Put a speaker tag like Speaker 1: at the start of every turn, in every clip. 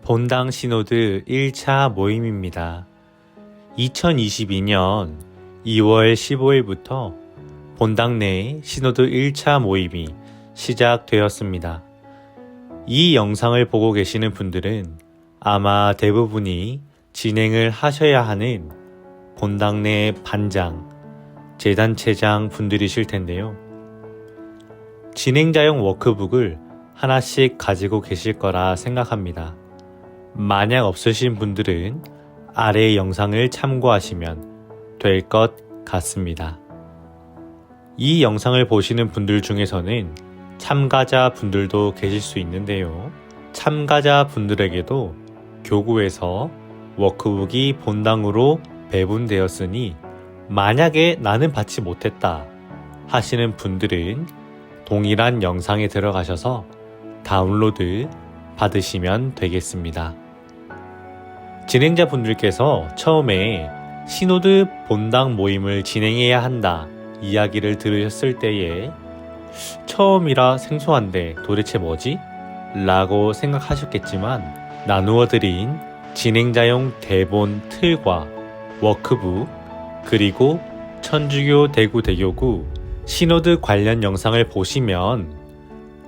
Speaker 1: 본당 시노드 1차 모임입니다. 2022년 2월 15일부터 본당 내 시노드 1차 모임이 시작되었습니다. 이 영상을 보고 계시는 분들은 아마 대부분이 진행을 하셔야 하는 본당 내 반장, 재단체장 분들이실 텐데요. 진행자용 워크북을 하나씩 가지고 계실 거라 생각합니다. 만약 없으신 분들은 아래 영상을 참고하시면 될 것 같습니다. 이 영상을 보시는 분들 중에서는 참가자 분들도 계실 수 있는데요. 참가자 분들에게도 교구에서 워크북이 본당으로 배분되었으니 만약에 나는 받지 못했다 하시는 분들은 동일한 영상에 들어가셔서 다운로드 받으시면 되겠습니다. 진행자 분들께서 처음에 시노드 본당 모임을 진행해야 한다 이야기를 들으셨을 때에 처음이라 생소한데 도대체 뭐지? 라고 생각하셨겠지만 나누어 드린 진행자용 대본 틀과 워크북 그리고 천주교 대구대교구 시노드 관련 영상을 보시면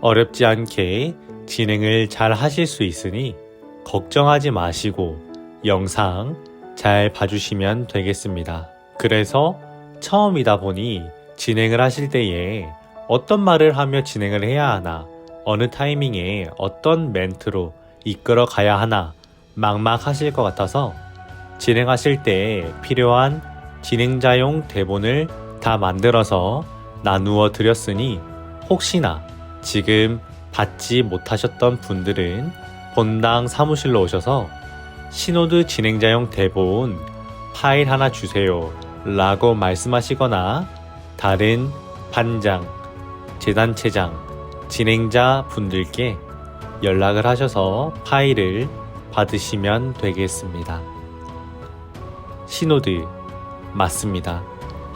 Speaker 1: 어렵지 않게 진행을 잘 하실 수 있으니 걱정하지 마시고 영상 잘 봐주시면 되겠습니다. 그래서 처음이다 보니 진행을 하실 때에 어떤 말을 하며 진행을 해야 하나, 어느 타이밍에 어떤 멘트로 이끌어 가야 하나 막막하실 것 같아서 진행하실 때 필요한 진행자용 대본을 다 만들어서 나누어 드렸으니 혹시나 지금 받지 못하셨던 분들은 본당 사무실로 오셔서 시노드 진행자용 대본 파일 하나 주세요 라고 말씀하시거나 다른 반장, 재단체장, 진행자 분들께 연락을 하셔서 파일을 받으시면 되겠습니다. 시노드 맞습니다.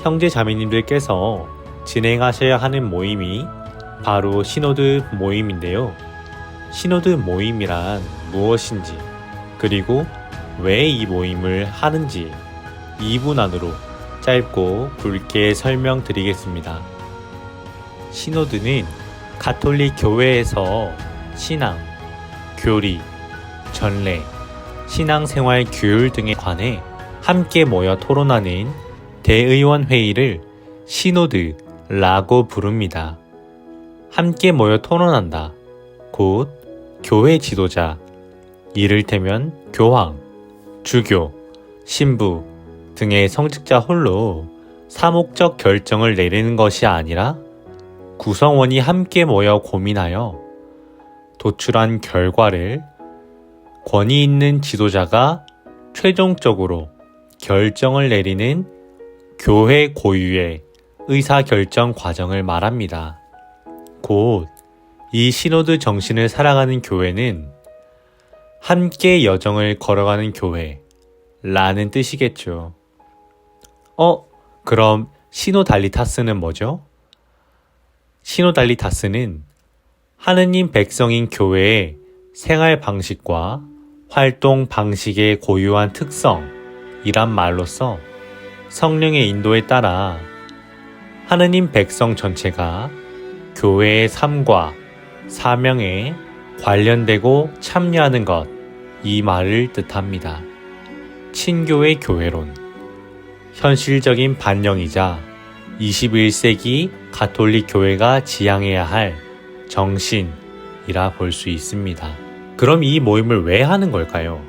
Speaker 1: 형제 자매님들께서 진행하셔야 하는 모임이 바로 시노드 모임인데요. 시노드 모임이란 무엇인지 그리고 왜 이 모임을 하는지 2분 안으로 짧고 굵게 설명드리겠습니다. 시노드는 가톨릭 교회에서 신앙, 교리, 전례, 신앙생활 규율 등에 관해 함께 모여 토론하는 대의원 회의를 시노드라고 부릅니다. 함께 모여 토론한다. 곧 교회 지도자, 이를테면 교황, 주교, 신부 등의 성직자 홀로 사목적 결정을 내리는 것이 아니라 구성원이 함께 모여 고민하여 도출한 결과를 권위 있는 지도자가 최종적으로 결정을 내리는 교회 고유의 의사결정 과정을 말합니다. 곧 이 시노드 정신을 살아가는 교회는 함께 여정을 걸어가는 교회라는 뜻이겠죠. 그럼 시노달리타스는 뭐죠? 시노달리타스는 하느님 백성인 교회의 생활 방식과 활동 방식의 고유한 특성이란 말로써 성령의 인도에 따라 하느님 백성 전체가 교회의 삶과 사명에 관련되고 참여하는 것, 이 말을 뜻합니다. 친교의 교회론, 현실적인 반영이자 21세기 가톨릭 교회가 지향해야 할 정신이라 볼 수 있습니다. 그럼 이 모임을 왜 하는 걸까요?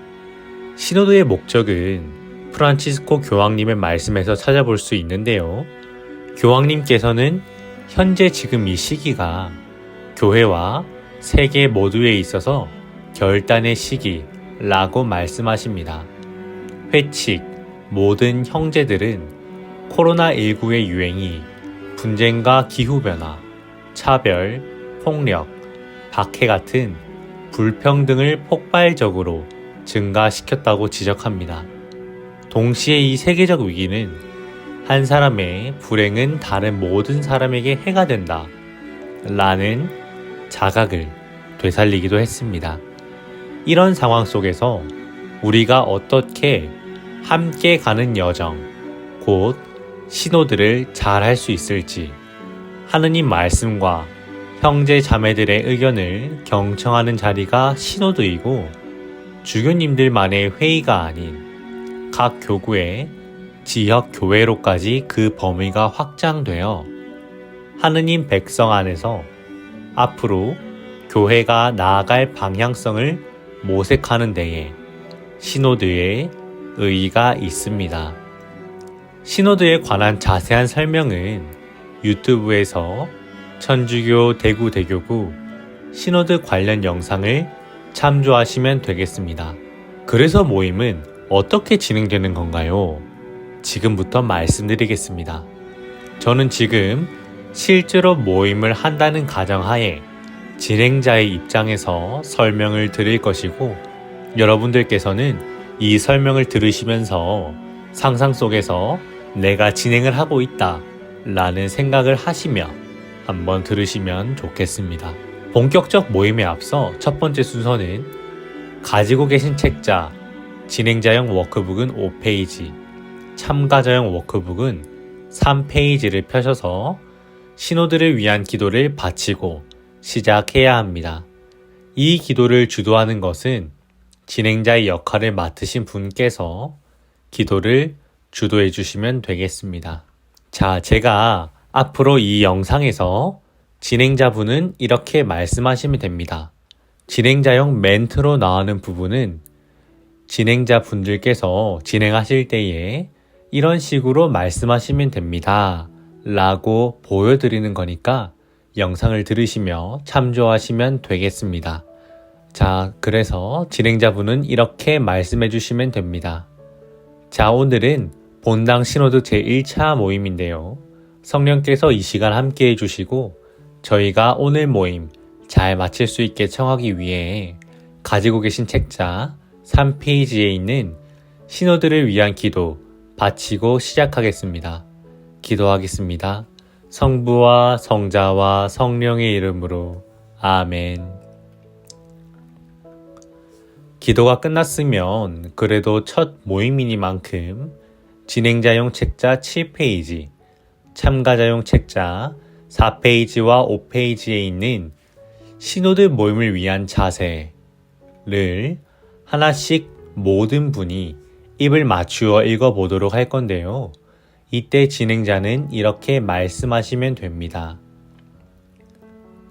Speaker 1: 시노드의 목적은 프란치스코 교황님의 말씀에서 찾아볼 수 있는데요. 교황님께서는 현재 지금 이 시기가 교회와 세계 모두에 있어서 결단의 시기라고 말씀하십니다. 회칙, 모든 형제들은 코로나19의 유행이 분쟁과 기후변화, 차별, 폭력, 박해 같은 불평등을 폭발적으로 증가시켰다고 지적합니다. 동시에 이 세계적 위기는 한 사람의 불행은 다른 모든 사람에게 해가 된다 라는 자각을 되살리기도 했습니다. 이런 상황 속에서 우리가 어떻게 함께 가는 여정, 곧 신호들을 잘 할 수 있을지 하느님 말씀과 형제 자매들의 의견을 경청하는 자리가 신호드이고 주교님들만의 회의가 아닌 각 교구의 지역 교회로까지 그 범위가 확장되어 하느님 백성 안에서 앞으로 교회가 나아갈 방향성을 모색하는 데에 시노드의 의의가 있습니다. 시노드에 관한 자세한 설명은 유튜브에서 천주교 대구대교구 시노드 관련 영상을 참조하시면 되겠습니다. 그래서 모임은 어떻게 진행되는 건가요? 지금부터 말씀드리겠습니다. 저는 지금 실제로 모임을 한다는 가정하에 진행자의 입장에서 설명을 드릴 것이고 여러분들께서는 이 설명을 들으시면서 상상 속에서 내가 진행을 하고 있다 라는 생각을 하시며 한번 들으시면 좋겠습니다. 본격적 모임에 앞서 첫 번째 순서는 가지고 계신 책자, 진행자용 워크북은 5페이지, 참가자용 워크북은 3페이지를 펴셔서 신호들을 위한 기도를 바치고 시작해야 합니다. 이 기도를 주도하는 것은 진행자의 역할을 맡으신 분께서 기도를 주도해 주시면 되겠습니다. 자, 제가 앞으로 이 영상에서 진행자분은 이렇게 말씀하시면 됩니다. 진행자용 멘트로 나오는 부분은 진행자분들께서 진행하실 때에 이런 식으로 말씀하시면 됩니다. 라고 보여드리는 거니까 영상을 들으시며 참조하시면 되겠습니다. 자, 그래서 진행자분은 이렇게 말씀해 주시면 됩니다. 자, 오늘은 본당 신호드 제1차 모임인데요. 성령께서 이 시간 함께 해주시고 저희가 오늘 모임 잘 마칠 수 있게 청하기 위해 가지고 계신 책자 3페이지에 있는 신호들을 위한 기도 바치고 시작하겠습니다. 기도하겠습니다. 성부와 성자와 성령의 이름으로 아멘. 기도가 끝났으면 그래도 첫 모임이니만큼 진행자용 책자 7페이지, 참가자용 책자 4페이지와 5페이지에 있는 신호드 모임을 위한 자세를 하나씩 모든 분이 입을 맞추어 읽어보도록 할 건데요. 이때 진행자는 이렇게 말씀하시면 됩니다.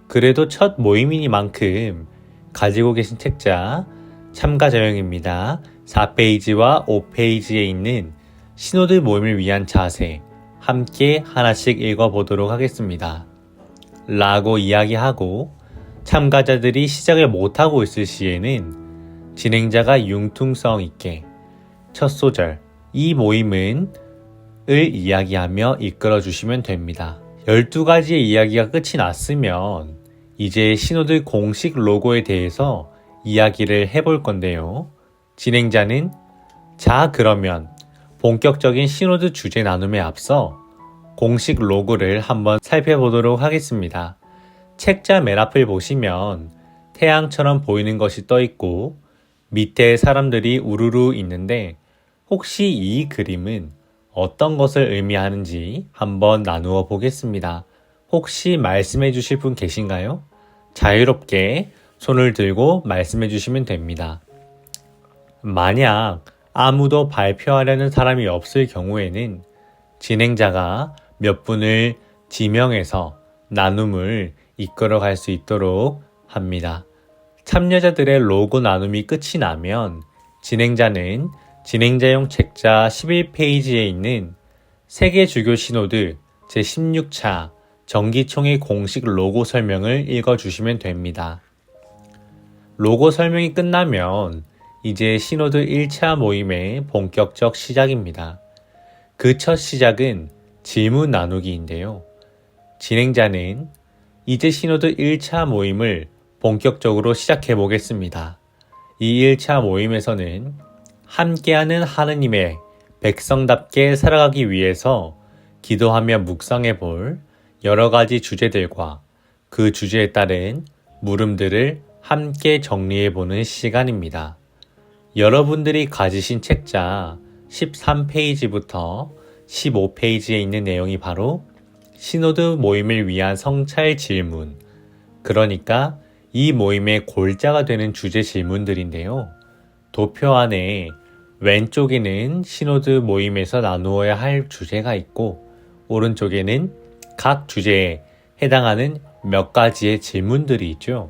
Speaker 1: 그래도 첫 모임이니만큼 가지고 계신 책자 참가자용입니다. 4페이지와 5페이지에 있는 신호드 모임을 위한 자세 함께 하나씩 읽어보도록 하겠습니다. 라고 이야기하고 참가자들이 시작을 못하고 있을 시에는 진행자가 융통성 있게 첫 소절 이 모임은 을 이야기하며 이끌어 주시면 됩니다. 12가지의 이야기가 끝이 났으면 이제 신호드 공식 로고에 대해서 이야기를 해볼 건데요. 진행자는 자 그러면 본격적인 신호드 주제 나눔에 앞서 공식 로고를 한번 살펴보도록 하겠습니다. 책자 맨 앞을 보시면 태양처럼 보이는 것이 떠 있고 밑에 사람들이 우르르 있는데 혹시 이 그림은 어떤 것을 의미하는지 한번 나누어 보겠습니다. 혹시 말씀해 주실 분 계신가요? 자유롭게 손을 들고 말씀해 주시면 됩니다. 만약 아무도 발표하려는 사람이 없을 경우에는 진행자가 몇 분을 지명해서 나눔을 이끌어 갈 수 있도록 합니다. 참여자들의 로고 나눔이 끝이 나면 진행자는 진행자용 책자 11페이지에 있는 세계 주교 시노드 제16차 정기총회 공식 로고 설명을 읽어주시면 됩니다. 로고 설명이 끝나면 이제 시노드 1차 모임의 본격적 시작입니다. 그 첫 시작은 질문 나누기인데요. 진행자는 이제 시노드 1차 모임을 본격적으로 시작해 보겠습니다. 이 1차 모임에서는 함께하는 하느님의 백성답게 살아가기 위해서 기도하며 묵상해 볼 여러 가지 주제들과 그 주제에 따른 물음들을 함께 정리해보는 시간입니다. 여러분들이 가지신 책자 13페이지부터 15페이지에 있는 내용이 바로 신호등 모임을 위한 성찰 질문, 그러니까 이 모임의 골자가 되는 주제 질문들인데요. 도표 안에 왼쪽에는 신호등 모임에서 나누어야 할 주제가 있고, 오른쪽에는 각 주제에 해당하는 몇 가지의 질문들이 있죠.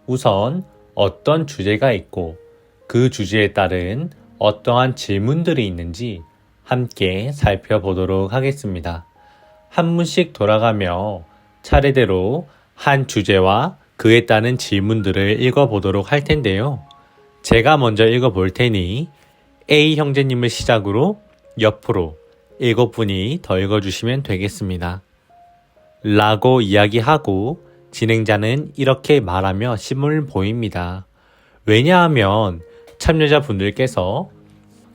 Speaker 1: 우선 어떤 주제가 있고 그 주제에 따른 어떠한 질문들이 있는지 함께 살펴보도록 하겠습니다. 한 문씩 돌아가며 차례대로 한 주제와 그에 따른 질문들을 읽어보도록 할 텐데요. 제가 먼저 읽어볼 테니 A 형제님을 시작으로 옆으로 7분이 더 읽어주시면 되겠습니다. 라고 이야기하고 진행자는 이렇게 말하며 심을 보입니다. 왜냐하면 참여자분들께서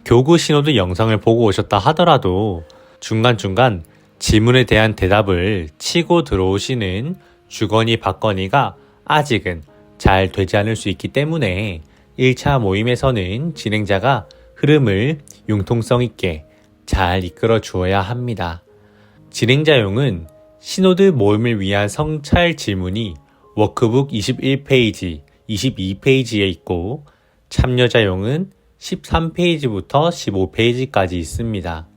Speaker 1: 교구 신호등 영상을 보고 오셨다 하더라도 중간중간 질문에 대한 대답을 치고 들어오시는 주거니 받거니가 아직은 잘 되지 않을 수 있기 때문에 1차 모임에서는 진행자가 흐름을 융통성 있게 잘 이끌어 주어야 합니다. 진행자용은 신호등 모임을 위한 성찰 질문이 워크북 21페이지, 22페이지에 있고 참여자용은 13페이지부터 15페이지까지 있습니다.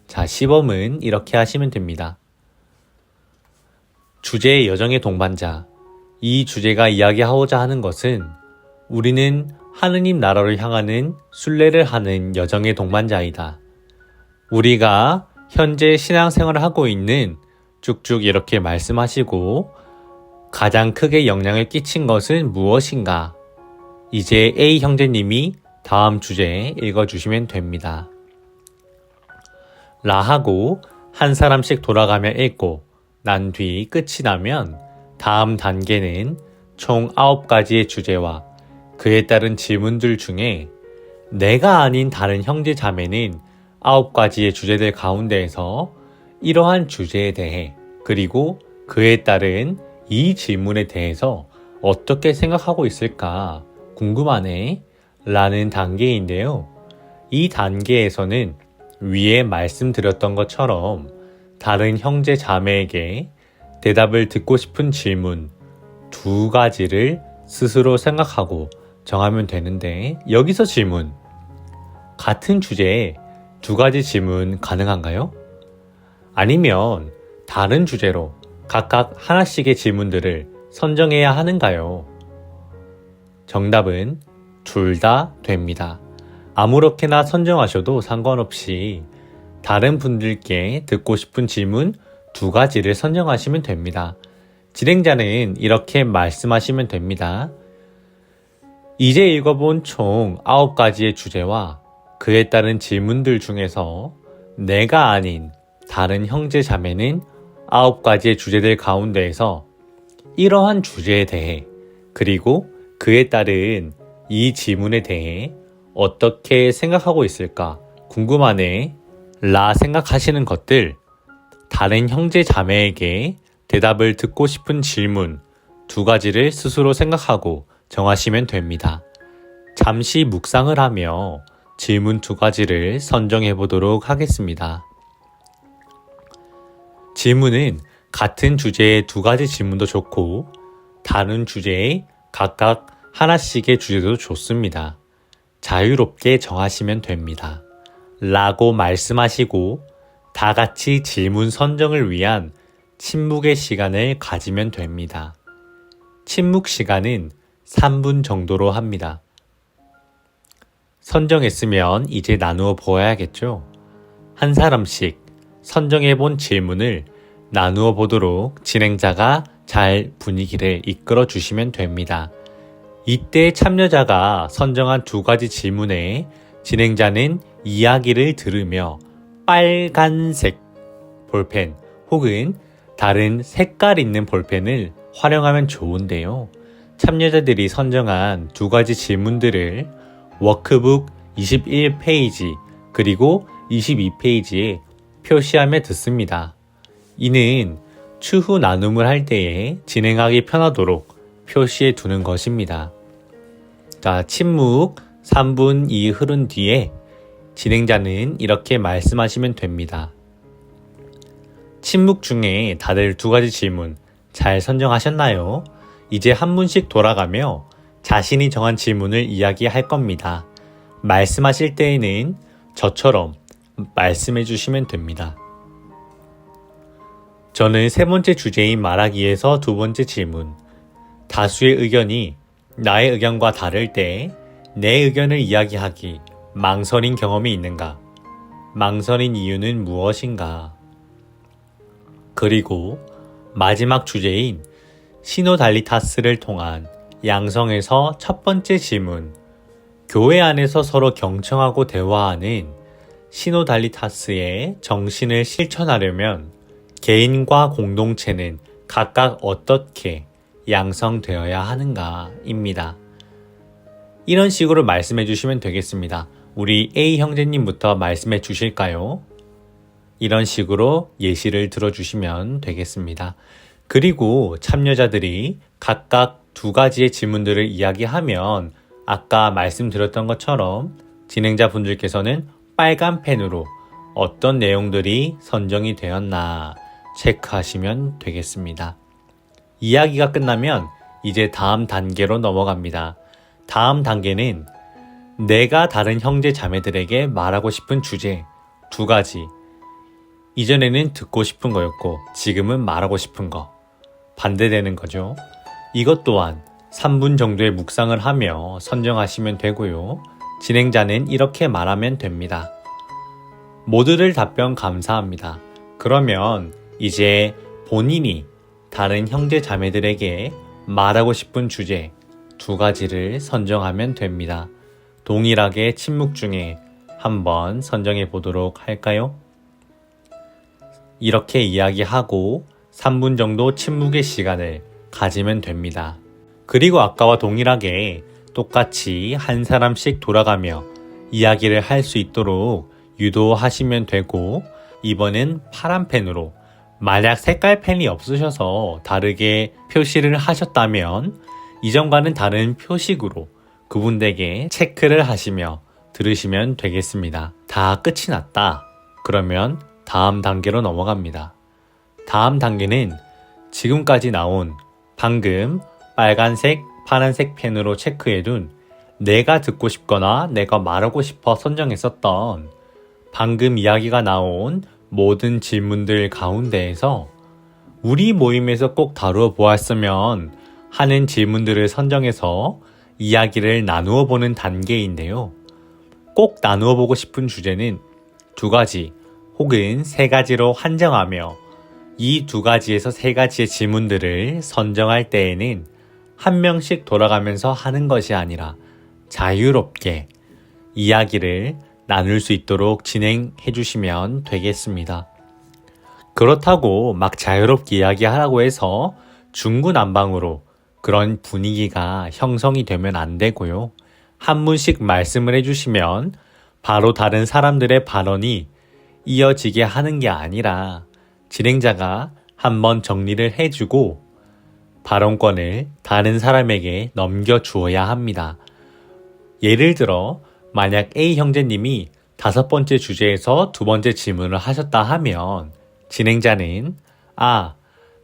Speaker 1: 자, 시범은 이렇게 하시면 됩니다. 주제의 여정의 동반자. 이 주제가 이야기하고자 하는 것은 우리는 하느님 나라로 향하는 순례를 하는 여정의 동반자이다. 우리가 현재 신앙생활을 하고 있는 쭉쭉 이렇게 말씀하시고 가장 크게 영향을 끼친 것은 무엇인가? 이제 A 형제님이 다음 주제 읽어주시면 됩니다. 라 하고 한 사람씩 돌아가며 읽고 난 뒤 끝이 나면 다음 단계는 총 9가지의 주제와 그에 따른 질문들 중에 내가 아닌 다른 형제 자매는 9가지의 주제들 가운데에서 이러한 주제에 대해 그리고 그에 따른 이 질문에 대해서 어떻게 생각하고 있을까 궁금하네 라는 단계인데요. 이 단계에서는 위에 말씀드렸던 것처럼 다른 형제 자매에게 대답을 듣고 싶은 질문 2가지를 스스로 생각하고 정하면 되는데, 여기서 질문, 같은 주제에 2가지 질문 가능한가요? 아니면 다른 주제로 각각 하나씩의 질문들을 선정해야 하는가요? 정답은 둘 다 됩니다. 아무렇게나 선정하셔도 상관없이 다른 분들께 듣고 싶은 질문 2가지를 선정하시면 됩니다. 진행자는 이렇게 말씀하시면 됩니다. 이제 읽어본 총 9가지의 주제와 그에 따른 질문들 중에서 내가 아닌 다른 형제 자매는 9가지의 주제들 가운데에서 이러한 주제에 대해 그리고 그에 따른 이 질문에 대해 어떻게 생각하고 있을까 궁금하네 라 생각하시는 것들, 다른 형제 자매에게 대답을 듣고 싶은 질문 2가지를 스스로 생각하고 정하시면 됩니다. 잠시 묵상을 하며 질문 2가지를 선정해 보도록 하겠습니다. 질문은 같은 주제의 2가지 질문도 좋고 다른 주제에 각각 하나씩의 주제도 좋습니다. 자유롭게 정하시면 됩니다. 라고 말씀하시고 다 같이 질문 선정을 위한 침묵의 시간을 가지면 됩니다. 침묵 시간은 3분 정도로 합니다. 선정했으면 이제 나누어 보아야겠죠? 한 사람씩 선정해본 질문을 나누어 보도록 진행자가 잘 분위기를 이끌어 주시면 됩니다. 이때 참여자가 선정한 2가지 질문에 진행자는 이야기를 들으며 빨간색 볼펜 혹은 다른 색깔 있는 볼펜을 활용하면 좋은데요. 참여자들이 선정한 2가지 질문들을 워크북 21페이지 그리고 22페이지에 표시하며 듣습니다. 이는 추후 나눔을 할 때에 진행하기 편하도록 표시해 두는 것입니다. 자, 침묵 3분 2 흐른 뒤에 진행자는 이렇게 말씀하시면 됩니다. 침묵 중에 다들 2가지 질문 잘 선정하셨나요? 이제 한 분씩 돌아가며 자신이 정한 질문을 이야기할 겁니다. 말씀하실 때에는 저처럼 말씀해 주시면 됩니다. 저는 3번째 주제인 말하기에서 2번째 질문. 다수의 의견이 나의 의견과 다를 때 내 의견을 이야기하기 망설인 경험이 있는가? 망설인 이유는 무엇인가? 그리고 마지막 주제인 시노달리타스를 통한 양성에서 첫 번째 질문. 교회 안에서 서로 경청하고 대화하는 시노달리타스의 정신을 실천하려면 개인과 공동체는 각각 어떻게 양성되어야 하는가입니다. 이런 식으로 말씀해 주시면 되겠습니다. 우리 A 형제님부터 말씀해 주실까요? 이런 식으로 예시를 들어주시면 되겠습니다. 그리고 참여자들이 각각 2가지의 질문들을 이야기하면 아까 말씀드렸던 것처럼 진행자분들께서는 빨간 펜으로 어떤 내용들이 선정이 되었나 체크하시면 되겠습니다. 이야기가 끝나면 이제 다음 단계로 넘어갑니다. 다음 단계는 내가 다른 형제 자매들에게 말하고 싶은 주제 2가지. 이전에는 듣고 싶은 거였고 지금은 말하고 싶은 거. 반대되는 거죠. 이것 또한 3분 정도의 묵상을 하며 선정하시면 되고요. 진행자는 이렇게 말하면 됩니다. 모두들 답변 감사합니다. 그러면 이제 본인이 다른 형제 자매들에게 말하고 싶은 주제 2가지를 선정하면 됩니다. 동일하게 침묵 중에 한번 선정해 보도록 할까요? 이렇게 이야기하고 3분 정도 침묵의 시간을 가지면 됩니다. 그리고 아까와 동일하게 똑같이 한 사람씩 돌아가며 이야기를 할 수 있도록 유도하시면 되고, 이번엔 파란 펜으로, 만약 색깔 펜이 없으셔서 다르게 표시를 하셨다면 이전과는 다른 표식으로 그분들에게 체크를 하시며 들으시면 되겠습니다. 다 끝이 났다. 그러면 다음 단계로 넘어갑니다. 다음 단계는 지금까지 나온 방금 빨간색, 파란색 펜으로 체크해둔 내가 듣고 싶거나 내가 말하고 싶어 선정했었던 방금 이야기가 나온 모든 질문들 가운데에서 우리 모임에서 꼭 다루어 보았으면 하는 질문들을 선정해서 이야기를 나누어 보는 단계인데요. 꼭 나누어 보고 싶은 주제는 2가지 혹은 3가지로 한정하며 이 2가지에서 3가지의 질문들을 선정할 때에는 한 명씩 돌아가면서 하는 것이 아니라 자유롭게 이야기를 나눌 수 있도록 진행해 주시면 되겠습니다. 그렇다고 막 자유롭게 이야기하라고 해서 중구난방으로 그런 분위기가 형성이 되면 안 되고요. 한 분씩 말씀을 해주시면 바로 다른 사람들의 발언이 이어지게 하는 게 아니라 진행자가 한번 정리를 해주고 발언권을 다른 사람에게 넘겨주어야 합니다. 예를 들어 만약 A 형제님이 5번째 주제에서 2번째 질문을 하셨다 하면 진행자는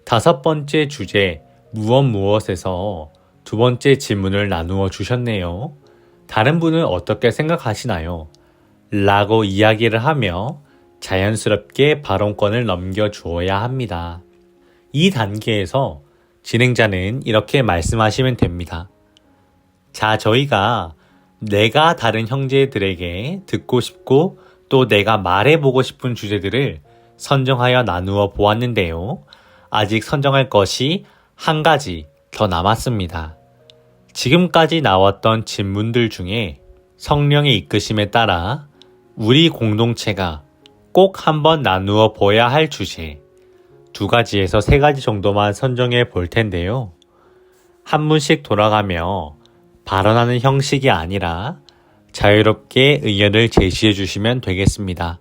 Speaker 1: 5번째 주제 무엇에서 2번째 질문을 나누어 주셨네요. 다른 분은 어떻게 생각하시나요? 라고 이야기를 하며 자연스럽게 발언권을 넘겨주어야 합니다. 이 단계에서 진행자는 이렇게 말씀하시면 됩니다. 자, 저희가 내가 다른 형제들에게 듣고 싶고 또 내가 말해보고 싶은 주제들을 선정하여 나누어 보았는데요. 아직 선정할 것이 1가지 더 남았습니다. 지금까지 나왔던 질문들 중에 성령의 이끄심에 따라 우리 공동체가 꼭 한번 나누어 보아야 할 주제 2가지에서 3가지 정도만 선정해 볼 텐데요. 한 분씩 돌아가며 발언하는 형식이 아니라 자유롭게 의견을 제시해 주시면 되겠습니다.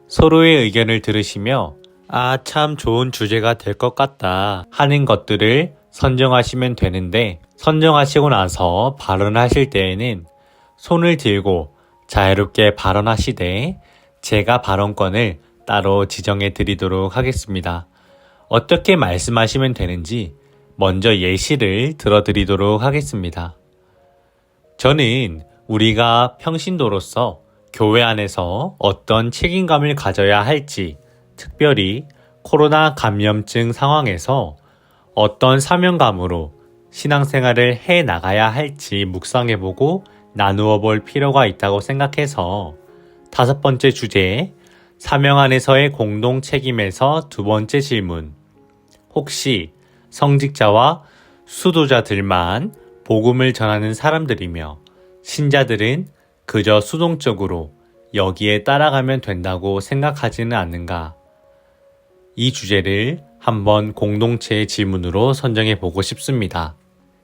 Speaker 1: 서로의 의견을 들으시며 참 좋은 주제가 될 것 같다 하는 것들을 선정하시면 되는데 선정하시고 나서 발언하실 때에는 손을 들고 자유롭게 발언하시되 제가 발언권을 따로 지정해 드리도록 하겠습니다. 어떻게 말씀하시면 되는지 먼저 예시를 들어드리도록 하겠습니다. 저는 우리가 평신도로서 교회 안에서 어떤 책임감을 가져야 할지, 특별히 코로나 감염증 상황에서 어떤 사명감으로 신앙생활을 해 나가야 할지 묵상해보고 나누어 볼 필요가 있다고 생각해서 5번째 주제, 사명 안에서의 공동 책임에서 2번째 질문, 혹시 성직자와 수도자들만 복음을 전하는 사람들이며 신자들은 그저 수동적으로 여기에 따라가면 된다고 생각하지는 않는가? 이 주제를 한번 공동체의 질문으로 선정해 보고 싶습니다.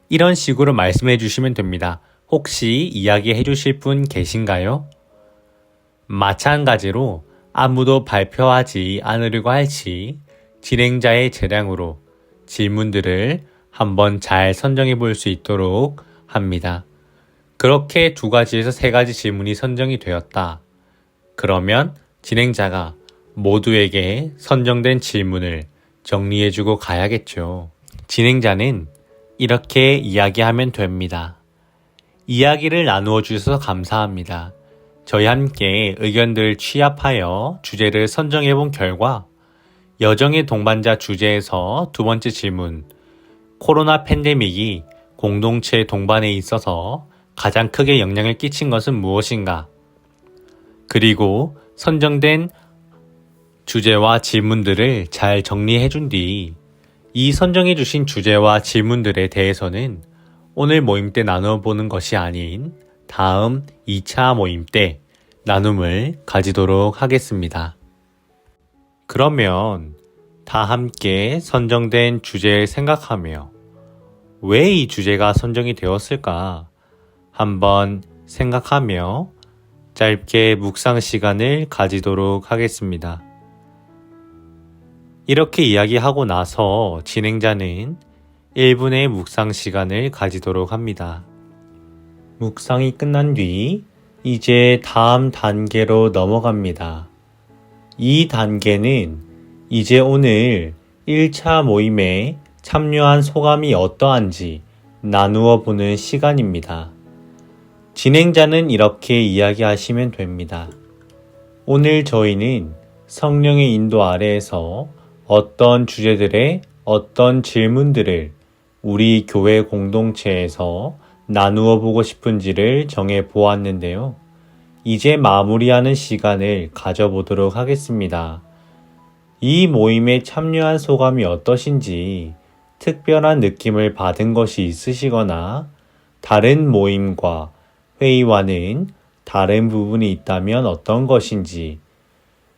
Speaker 1: 이런 식으로 말씀해 주시면 됩니다. 혹시 이야기해 주실 분 계신가요? 마찬가지로 아무도 발표하지 않으려고 할지 진행자의 재량으로 질문들을 한번 잘 선정해 볼 수 있도록 합니다. 그렇게 2가지에서 3가지 질문이 선정이 되었다. 그러면 진행자가 모두에게 선정된 질문을 정리해주고 가야겠죠. 진행자는 이렇게 이야기하면 됩니다. 이야기를 나누어 주셔서 감사합니다. 저희 함께 의견들을 취합하여 주제를 선정해 본 결과 여정의 동반자 주제에서 2번째 질문, 코로나 팬데믹이 공동체 동반에 있어서 가장 크게 영향을 끼친 것은 무엇인가? 그리고 선정된 주제와 질문들을 잘 정리해 준 뒤 이 선정해 주신 주제와 질문들에 대해서는 오늘 모임 때 나누어 보는 것이 아닌 다음 2차 모임 때 나눔을 가지도록 하겠습니다. 그러면 다 함께 선정된 주제를 생각하며 왜 이 주제가 선정이 되었을까 한번 생각하며 짧게 묵상 시간을 가지도록 하겠습니다. 이렇게 이야기하고 나서 진행자는 1분의 묵상 시간을 가지도록 합니다. 묵상이 끝난 뒤 이제 다음 단계로 넘어갑니다. 이 단계는 이제 오늘 1차 모임에 참여한 소감이 어떠한지 나누어 보는 시간입니다. 진행자는 이렇게 이야기하시면 됩니다. 오늘 저희는 성령의 인도 아래에서 어떤 주제들의 어떤 질문들을 우리 교회 공동체에서 나누어 보고 싶은지를 정해 보았는데요. 이제 마무리하는 시간을 가져보도록 하겠습니다. 이 모임에 참여한 소감이 어떠신지 특별한 느낌을 받은 것이 있으시거나 다른 모임과 회의와는 다른 부분이 있다면 어떤 것인지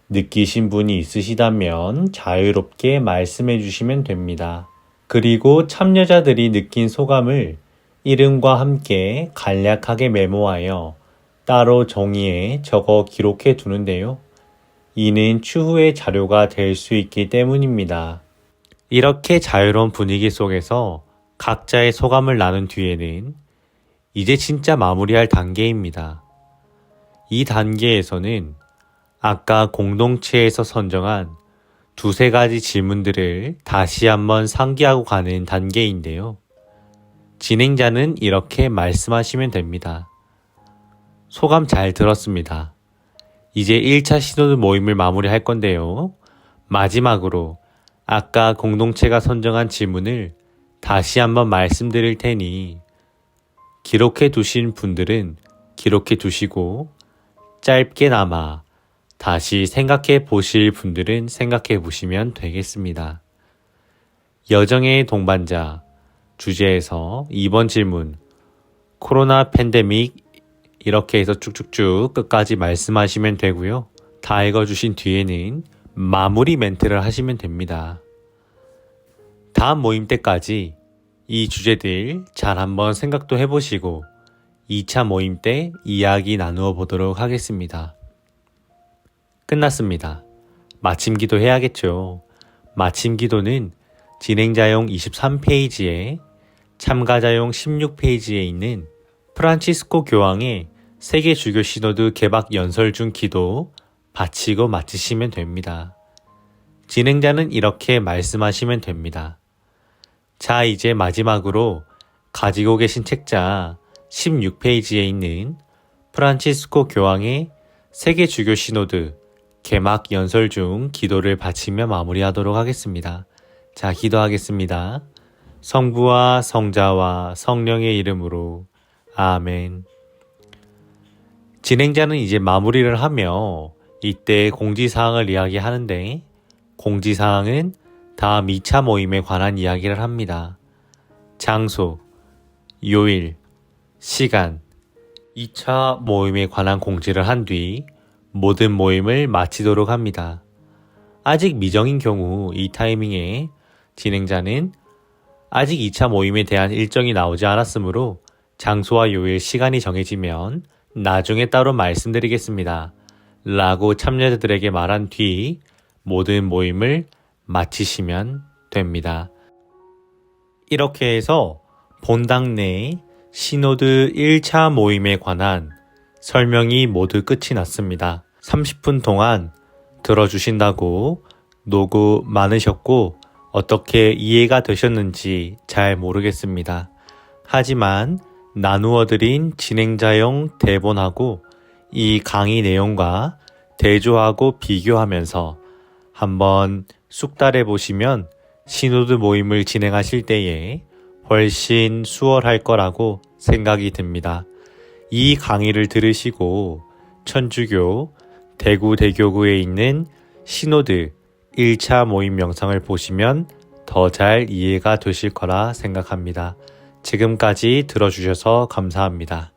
Speaker 1: 느끼신 분이 있으시다면 자유롭게 말씀해 주시면 됩니다. 그리고 참여자들이 느낀 소감을 이름과 함께 간략하게 메모하여 따로 종이에 적어 기록해 두는데요. 이는 추후의 자료가 될 수 있기 때문입니다. 이렇게 자유로운 분위기 속에서 각자의 소감을 나눈 뒤에는 이제 진짜 마무리할 단계입니다. 이 단계에서는 아까 공동체에서 선정한 2-3가지 질문들을 다시 한번 상기하고 가는 단계인데요. 진행자는 이렇게 말씀하시면 됩니다. 소감 잘 들었습니다. 이제 1차 신도들 모임을 마무리할 건데요. 마지막으로 아까 공동체가 선정한 질문을 다시 한번 말씀드릴 테니 기록해 두신 분들은 기록해 두시고 짧게나마 다시 생각해 보실 분들은 생각해 보시면 되겠습니다. 여정의 동반자 주제에서 2번 질문, 코로나 팬데믹 이렇게 해서 쭉쭉쭉 끝까지 말씀하시면 되고요. 다 읽어주신 뒤에는 마무리 멘트를 하시면 됩니다. 다음 모임 때까지 이 주제들 잘 한번 생각도 해보시고 2차 모임 때 이야기 나누어 보도록 하겠습니다. 끝났습니다. 마침 기도 해야겠죠. 마침 기도는 진행자용 23페이지에 참가자용 16페이지에 있는 프란치스코 교황의 세계 주교 시노드 개막 연설 중 기도 바치고 마치시면 됩니다. 진행자는 이렇게 말씀하시면 됩니다. 자, 이제 마지막으로 가지고 계신 책자 16페이지에 있는 프란치스코 교황의 세계 주교 시노드 개막 연설 중 기도를 바치며 마무리하도록 하겠습니다. 자, 기도하겠습니다. 성부와 성자와 성령의 이름으로 아멘. 진행자는 이제 마무리를 하며 이때 공지사항을 이야기하는데 공지사항은 다음 2차 모임에 관한 이야기를 합니다. 장소, 요일, 시간, 2차 모임에 관한 공지를 한 뒤 모든 모임을 마치도록 합니다. 아직 미정인 경우 이 타이밍에 진행자는 아직 2차 모임에 대한 일정이 나오지 않았으므로 장소와 요일, 시간이 정해지면 나중에 따로 말씀드리겠습니다. 라고 참여자들에게 말한 뒤 모든 모임을 마치시면 됩니다. 이렇게 해서 본당 내 시노드 1차 모임에 관한 설명이 모두 끝이 났습니다. 30분 동안 들어주신다고 노고 많으셨고 어떻게 이해가 되셨는지 잘 모르겠습니다. 하지만 나누어드린 진행자용 대본하고 이 강의 내용과 대조하고 비교하면서 한번 숙달해 보시면 시노드 모임을 진행하실 때에 훨씬 수월할 거라고 생각이 듭니다. 이 강의를 들으시고 천주교 대구대교구에 있는 시노드 1차 모임 영상을 보시면 더 잘 이해가 되실 거라 생각합니다. 지금까지 들어주셔서 감사합니다.